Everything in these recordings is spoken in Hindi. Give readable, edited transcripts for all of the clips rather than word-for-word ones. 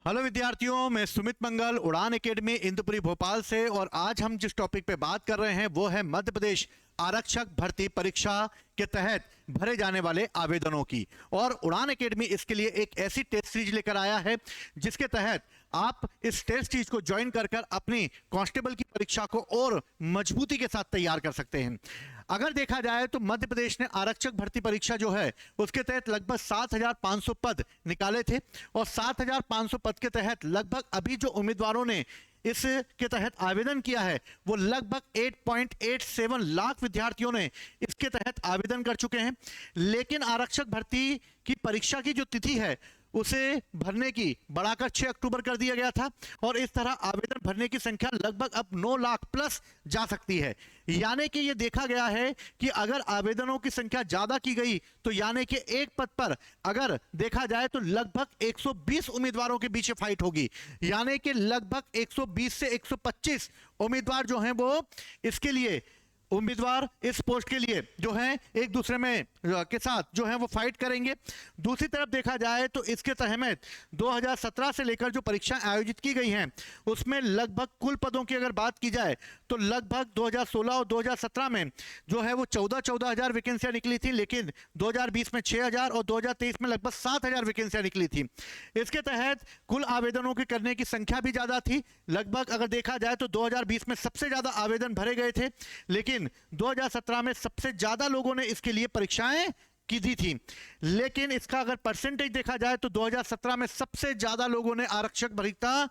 हेलो विद्यार्थियों, मैं सुमित मंगल उड़ान एकेडमी इंदुपुरी भोपाल से। और आज हम जिस टॉपिक पे बात कर रहे हैं वो है मध्य प्रदेश आरक्षक भर्ती परीक्षा के तहत भरे जाने वाले आवेदनों की। और उड़ान एकेडमी इसके लिए एक ऐसी टेस्ट सीरीज लेकर आया है जिसके तहत आप इस टेस्ट सीरीज को ज्वाइन कर अपनी कांस्टेबल की परीक्षा को और मजबूती के साथ तैयार कर सकते हैं। अगर देखा जाए तो मध्य प्रदेश ने आरक्षक भर्ती परीक्षा जो है उसके तहत लगभग 7,500 पद निकाले थे। और 7,500 पद के तहत लगभग अभी जो उम्मीदवारों ने इसके तहत आवेदन किया है वो लगभग 8.87 लाख विद्यार्थियों ने इसके तहत आवेदन कर चुके हैं। लेकिन आरक्षक भर्ती की परीक्षा की जो तिथि है उसे भरने की बढ़ाकर 6 अक्टूबर कर दिया गया था। और इस तरह आवेदन भरने की संख्या लगभग अब 9 लाख प्लस जा सकती है। यानी कि यह देखा गया है कि अगर आवेदनों की संख्या ज्यादा की गई तो यानी कि एक पद पर अगर देखा जाए तो लगभग 120 उम्मीदवारों के बीच फाइट होगी। यानी कि लगभग 120 से 125 उम्मीदवार जो हैं वो इसके लिए उम्मीदवार इस पोस्ट के लिए जो है एक दूसरे में के साथ जो है वो फाइट करेंगे। दूसरी तरफ देखा जाए तो इसके तहत 2017 से लेकर जो परीक्षाएं आयोजित की गई हैं उसमें लगभग कुल पदों की अगर बात की जाए तो लगभग 2016 और 2017 में जो है वो 14 हजार वैकेंसियां निकली थी। लेकिन 2020 में 6,000 और 2023 में लगभग 7,000 वैकेंसियां निकली थी। इसके तहत कुल आवेदनों के करने की संख्या भी ज्यादा थी। लगभग अगर देखा जाए तो 2020 में सबसे ज्यादा आवेदन भरे गए थे, लेकिन 2017 में सबसे ज्यादा लोगों ने इसके लिए परीक्षाएं की थी। लेकिन इसका अगर परसेंटेज देखा जाए तो 2017 में सबसे ज्यादा लोगों ने आरक्षक भर्ती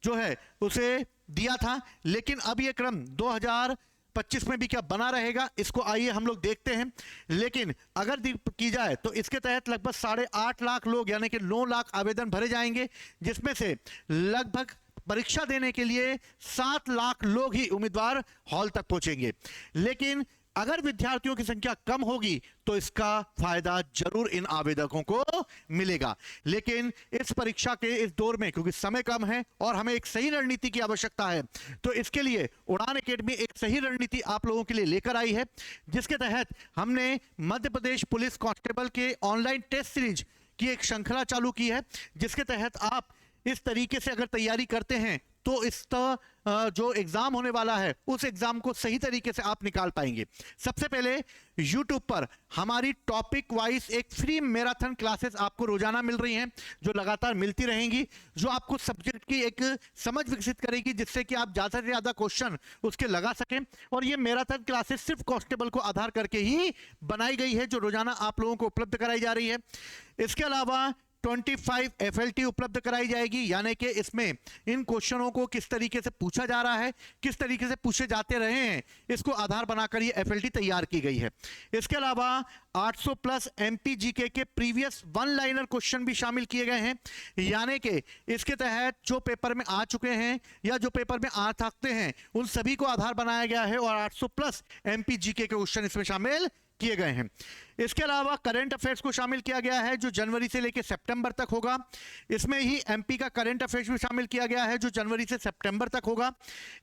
जो है उसे दिया था। लेकिन अब यह क्रम 2025 में भी क्या बना रहेगा इसको आइए हम लोग देखते हैं। लेकिन अगर की जाए तो इसके तहत लगभग 8.5 लाख लोग यानी कि 9 लाख आवेदन भरे जाएंगे, जिसमें से लगभग परीक्षा देने के लिए 7 लाख लोग ही उम्मीदवार हॉल तक पहुंचेंगे। लेकिन अगर विद्यार्थियों की संख्या कम होगी तो इसका फायदा जरूर इन आवेदकों को मिलेगा। लेकिन इस परीक्षा के इस दौर में क्योंकि समय कम है और हमें एक सही रणनीति की आवश्यकता है, तो इसके लिए उड़ान एकेडमी एक सही रणनीति आप लोगों के लिए लेकर आई है, जिसके तहत हमने मध्य प्रदेश पुलिस कांस्टेबल के ऑनलाइन टेस्ट सीरीज की एक श्रृंखला चालू की है, जिसके तहत आप इस तरीके से अगर तैयारी करते हैं तो इस जो एग्जाम होने वाला है उस एग्जाम को सही तरीके से आप निकाल पाएंगे। सबसे पहले YouTube पर हमारी टॉपिक वाइज एक फ्री मैराथन क्लासेस आपको रोजाना मिल रही हैं, जो लगातार मिलती रहेंगी, जो आपको सब्जेक्ट की एक समझ विकसित करेगी, जिससे कि आप ज्यादा से ज्यादा क्वेश्चन उसके लगा सकें। और ये मैराथन क्लासेस सिर्फ कांस्टेबल को आधार करके ही बनाई गई है, जो रोजाना आप लोगों को उपलब्ध कराई जा रही है। इसके अलावा 25 FLT उपलब्ध कराई जाएगी, यानी कि इसमें इन क्वेश्चनों को किस तरीके से पूछा जा रहा है, किस तरीके से पूछे जाते रहे हैं, इसको आधार बनाकर ये FLT तैयार की गई है। इसके अलावा 800 प्लस MPGK के प्रीवियस 1 लाइनर क्वेश्चन भी शामिल किए गए हैं। यानी कि इसके तहत जो पेपर में आ चुके हैं या जो पेपर में आ सकते हैं उन सभी को आधार बनाया गया है और 800 प्लस MPGK के क्वेश्चन इसमें शामिल किए गए हैं। इसके अलावा करंट अफेयर्स को शामिल किया गया है, जो जनवरी से लेकर सितंबर तक होगा। इसमें ही MP का करंट अफेयर्स भी शामिल किया गया है, जो जनवरी से सितंबर तक होगा।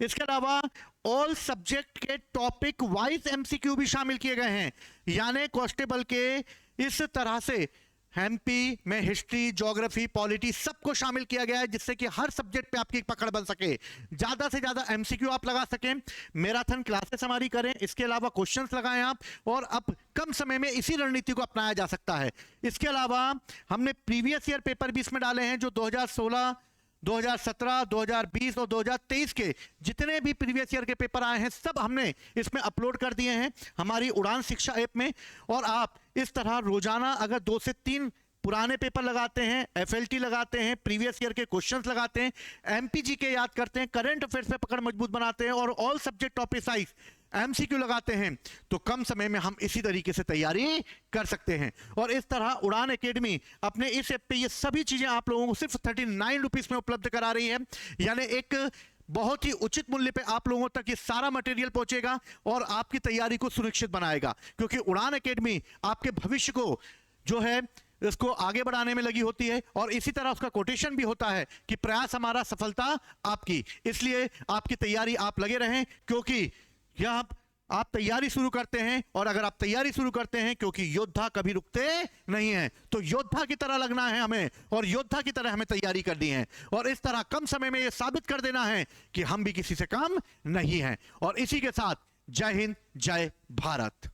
इसके अलावा ऑल सब्जेक्ट के टॉपिक वाइज MCQ भी शामिल किए गए हैं। यानी कांस्टेबल के इस तरह से MP में हिस्ट्री, ज्योग्राफी, पॉलिटी सबको शामिल किया गया है, जिससे कि हर सब्जेक्ट पे आपकी पकड़ बन सके, ज्यादा से ज्यादा MCQ आप लगा सकें, मैराथन क्लासेस हमारी करें, इसके अलावा क्वेश्चंस लगाएं आप, और अब कम समय में इसी रणनीति को अपनाया जा सकता है। इसके अलावा हमने प्रीवियस ईयर पेपर भी इसमें डाले हैं, जो 2016, 2017, 2020 और 2023 के जितने भी प्रीवियस ईयर के पेपर आए हैं सब हमने इसमें अपलोड कर दिए हैं हमारी उड़ान शिक्षा ऐप में। और आप इस तरह रोजाना अगर 2 से 3 पुराने पेपर लगाते हैं, FLT लगाते हैं, प्रीवियस ईयर के क्वेश्चंस लगाते हैं, MPGK याद करते हैं, करंट अफेयर्स पे पकड़ मजबूत बनाते हैं और all subject topic wise MCQ लगाते हैं, तो कम समय में हम इसी तरीके से तैयारी कर सकते हैं। और इस तरह उड़ान एकेडमी अपने इस ऐप पे ये सभी चीजें आप लोगों को सिर्फ 39 रुपीज में उपलब्ध करा रही है। यानी एक बहुत ही उचित मूल्य पे आप लोगों तक ये सारा मटेरियल पहुंचेगा और आपकी तैयारी को सुरक्षित बनाएगा, क्योंकि उड़ान एकेडमी आपके भविष्य को जो है इसको आगे बढ़ाने में लगी होती है। और इसी तरह उसका कोटेशन भी होता है कि प्रयास हमारा, सफलता आपकी। इसलिए आपकी तैयारी आप लगे रहें, क्योंकि यह आप तैयारी शुरू करते हैं, और अगर आप तैयारी शुरू करते हैं, क्योंकि योद्धा कभी रुकते नहीं हैं, तो योद्धा की तरह लगना है हमें, और योद्धा की तरह हमें तैयारी करनी है, और इस तरह कम समय में यह साबित कर देना है कि हम भी किसी से कम नहीं हैं। और इसी के साथ जय हिंद, जय भारत।